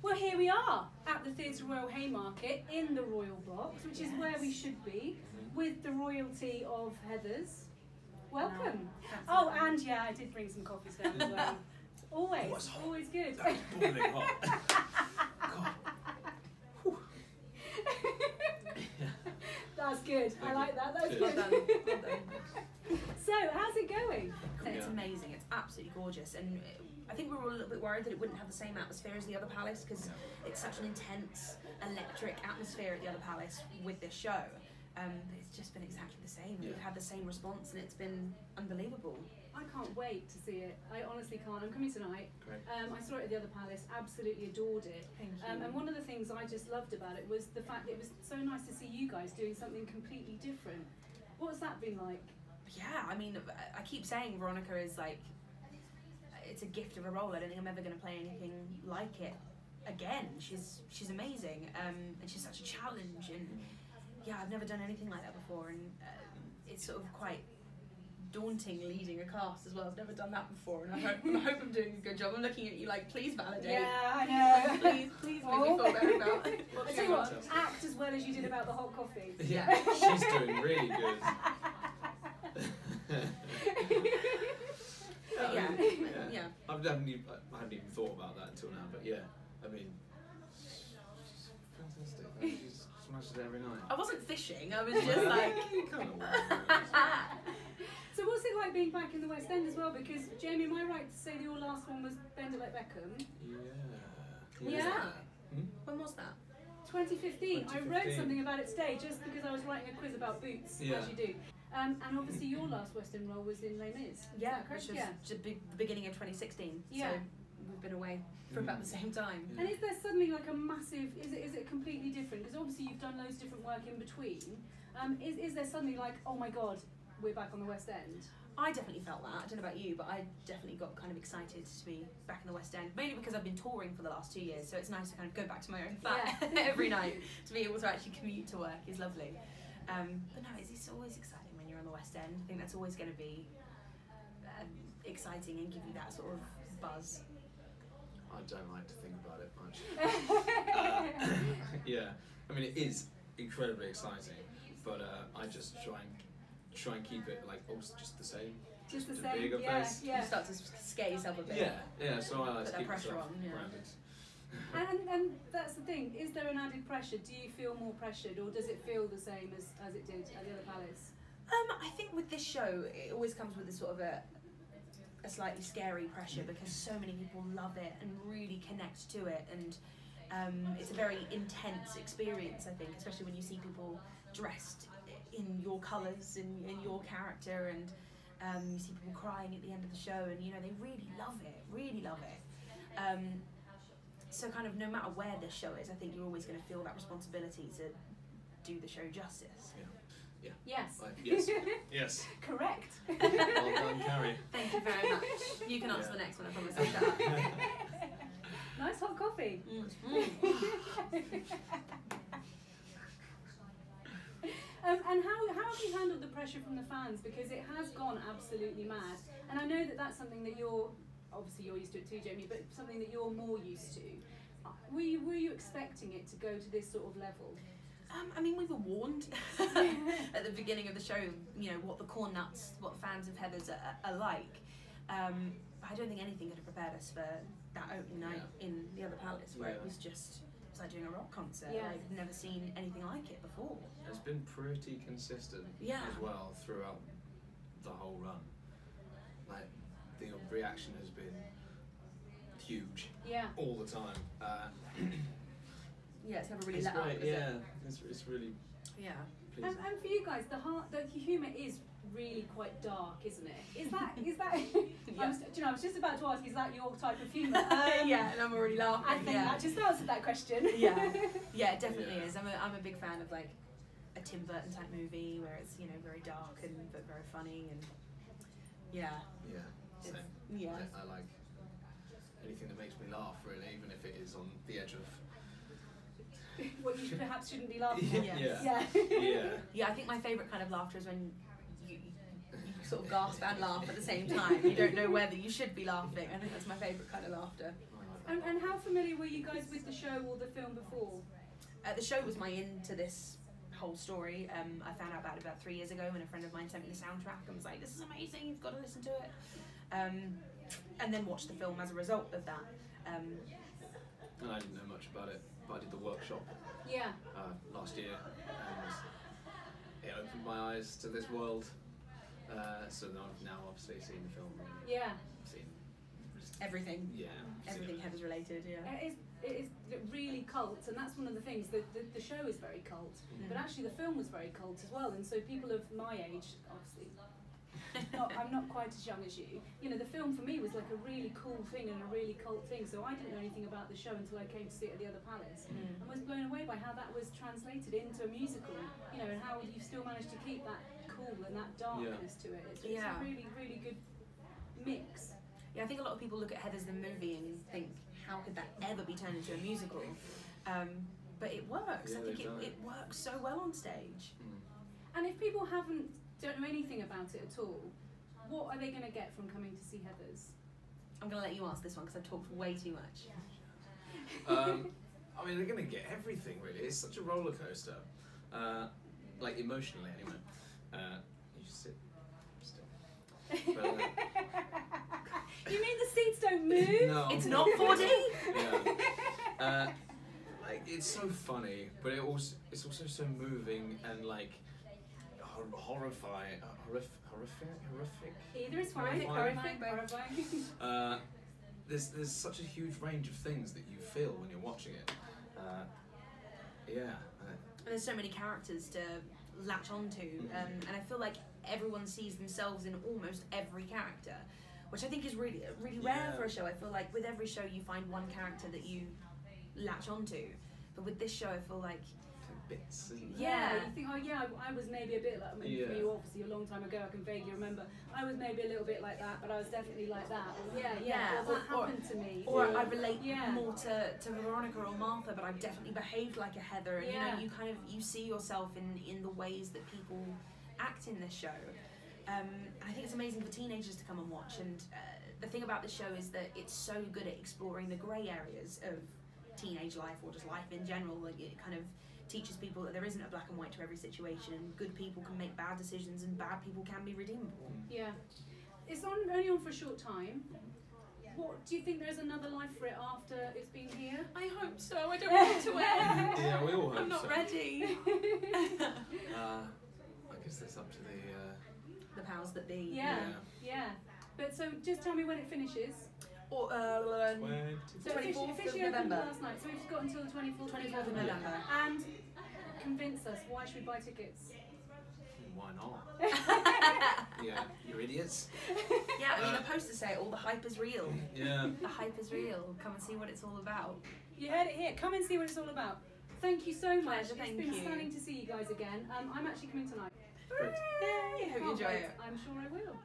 Well, here we are at the Theatre Royal Haymarket in the Royal Box, which is where we should be, with the royalty of Heathers. Welcome. Oh, and yeah, I did bring some coffees down as well. Always good. That's boiling hot. God. That's good. I like that. That's Cheers. good. Well done. So, how's it going? It's amazing. It's absolutely gorgeous, and I think we were all a little bit worried that it wouldn't have the same atmosphere as the other palace because it's such an intense, electric atmosphere at the other palace with this show. But it's just been exactly the same. We've had the same response, and it's been unbelievable. I can't wait to see it. I honestly can't. I'm coming tonight. Great. I saw it at the other palace, absolutely adored it. Thank you. And one of the things I just loved about it was the fact that it was so nice to see you guys doing something completely different. What's that been like? Yeah, I mean, I keep saying Veronica is like, it's a gift of a role. I don't think I'm ever going to play anything like it again. She's amazing, and she's such a challenge, and yeah, I've never done anything like that before, and it's sort of quite daunting leading a cast as well. I've never done that before, and I hope I'm doing a good job. I'm looking at you like, please validate. Yeah, I know. Please make me feel better about it. I tell you what, act as well as you did about the hot coffee. Yeah, she's doing really good. Yeah. I hadn't even thought about that until now, but yeah, I mean, she's fantastic. She smashes it every night. I wasn't fishing. I was just like. Kind of. So what's it like being back in the West End as well? Because Jamie, am I right to say that your last one was Bend It Like Beckham? Yeah. Hmm? When was that? 2015. I wrote 2015. something about it today just because I was writing a quiz about boots, as you do. And obviously your last West End role was in Les Mis. Yeah, correct? which was the beginning of 2016. Yeah. So we've been away for about the same time. And is there suddenly like a massive? Is it completely different? Because obviously you've done loads of different work in between. Is there suddenly like, oh my god, we're back on the West End? I definitely felt that. I don't know about you, but I definitely got kind of excited to be back in the West End. Mainly because I've been touring for the last 2 years, so it's nice to kind of go back to my own flat every night. To be able to actually commute to work is lovely. But no, it's always exciting when you're on the West End. I think that's always going to be exciting and give you that sort of buzz. I don't like to think about it much. Yeah, I mean it is incredibly exciting, but I just try and keep it like just the same. Just the a same, bigger place. You start to scare yourself a bit. Yeah. So I like Put to keep that pressure myself on, yeah. grounded. And that's the thing. Is there an added pressure? Do you feel more pressured, or does it feel the same as it did at the other palace? I think with this show, it always comes with a sort of a slightly scary pressure because so many people love it and really connect to it, and it's a very intense experience, I think, especially when you see people dressed in your colours and in your character, and you see people crying at the end of the show, and you know they really love it. So kind of no matter where the show is, I think you're always going to feel that responsibility to do the show justice. Yeah. Yes. Yes. Correct. Well done, Carrie. Thank you very much. You can answer the next one, I promise. I'll shut up. Nice hot coffee. And how have you handled the pressure from the fans? Because it has gone absolutely mad. And I know that that's something that you're used to it too, Jamie, but something that you're more used to. Were you expecting it to go to this sort of level? I mean, we were warned at the beginning of the show, you know, what the corn nuts, what fans of Heathers are like. I don't think anything could have prepared us for that opening night in the other palace, where it was like doing a rock concert. Yeah. I've never seen anything like it before. It's been pretty consistent as well throughout the whole run. Like the reaction has been huge all the time. Yeah, it's never really It's let great, up, is it? It's really pleasing. And for you guys, the humour is really quite dark, isn't it? Is that? I was just about to ask, is that your type of humour? Yeah, and I'm already laughing. I think that just answered that question. Yeah, it definitely is. I'm a big fan of like a Tim Burton type movie where it's, you know, very dark but very funny, and Same. I like anything that makes me laugh, really, even if it is on the edge of what you perhaps shouldn't be laughing at. Yeah, I think my favourite kind of laughter is when you sort of gasp and laugh at the same time. You don't know whether you should be laughing. I think that's my favourite kind of laughter. And how familiar were you guys with the show or the film before? The show was my into this whole story. I found out about it about 3 years ago when a friend of mine sent me the soundtrack and was like, "This is amazing, you've got to listen to it." And then watched the film as a result of that. And I didn't know much about it, but I did the workshop last year, and it opened my eyes to this world. So now obviously seen the film. Yeah. Seen everything. Yeah. Everything Heathers related. Yeah. It is really cult, and that's one of the things. The show is very cult, but actually the film was very cult as well. And so people of my age, obviously, I'm not quite as young as you. You know, the film for me was like a really cool thing and a really cult thing. So I didn't know anything about the show until I came to see it at the other palace, and was blown away by how that was translated into a musical. You know, and how you still managed to keep that cool and that darkness to it. It's a really, really good mix. Yeah, I think a lot of people look at Heathers the movie and think, how could that ever be turned into a musical? But it works. I think it works so well on stage. And if people don't know anything about it at all, what are they going to get from coming to see Heathers? I'm going to let you answer this one because I've talked way too much. I mean, they're going to get everything, really. It's such a roller coaster. Like, emotionally, anyway. You just sit still. But, you mean the seats don't move? No. It's not 4D? Yeah. Like, it's so funny, but it's also so moving and, like, horrifying. Horrific? Either is fine. Horrifying. There's such a huge range of things that you feel when you're watching it. And there's so many characters to latch onto, and I feel like everyone sees themselves in almost every character, which I think is really rare for a show. I feel like with every show you find one character that you latch onto, but with this show I feel like bits. You think, oh yeah, I was maybe a bit like, for you obviously a long time ago, I can vaguely remember, I was maybe a little bit like that, but I was definitely like that. Or, that happened to me. Or I relate more to Veronica or Martha, but I've definitely behaved like a Heather, and you know, you see yourself in the ways that people act in this show. I think it's amazing for teenagers to come and watch, and the thing about the show is that it's so good at exploring the grey areas of teenage life, or just life in general. Like, it kind of teaches people that there isn't a black and white to every situation, and good people can make bad decisions and bad people can be redeemable. Yeah. It's only on for a short time. What do you think there's another life for it after it's been here? I hope so. I don't want it to end. Yeah, we all hope so. I'm not ready. I guess that's up to the powers that be. Yeah. But so just tell me when it finishes. Or 24th of November. Last night, so we've got until the 24th of November. And convince us, why should we buy tickets? Why not? Yeah, you're idiots. Yeah, I mean, the posters say all the hype is real. Yeah. The hype is real. Come and see what it's all about. You heard it here. Come and see what it's all about. Thank you so much. Pleasure, It's been stunning to see you guys again. I'm actually coming tonight. Yay! Hope you enjoy it. I'm sure I will.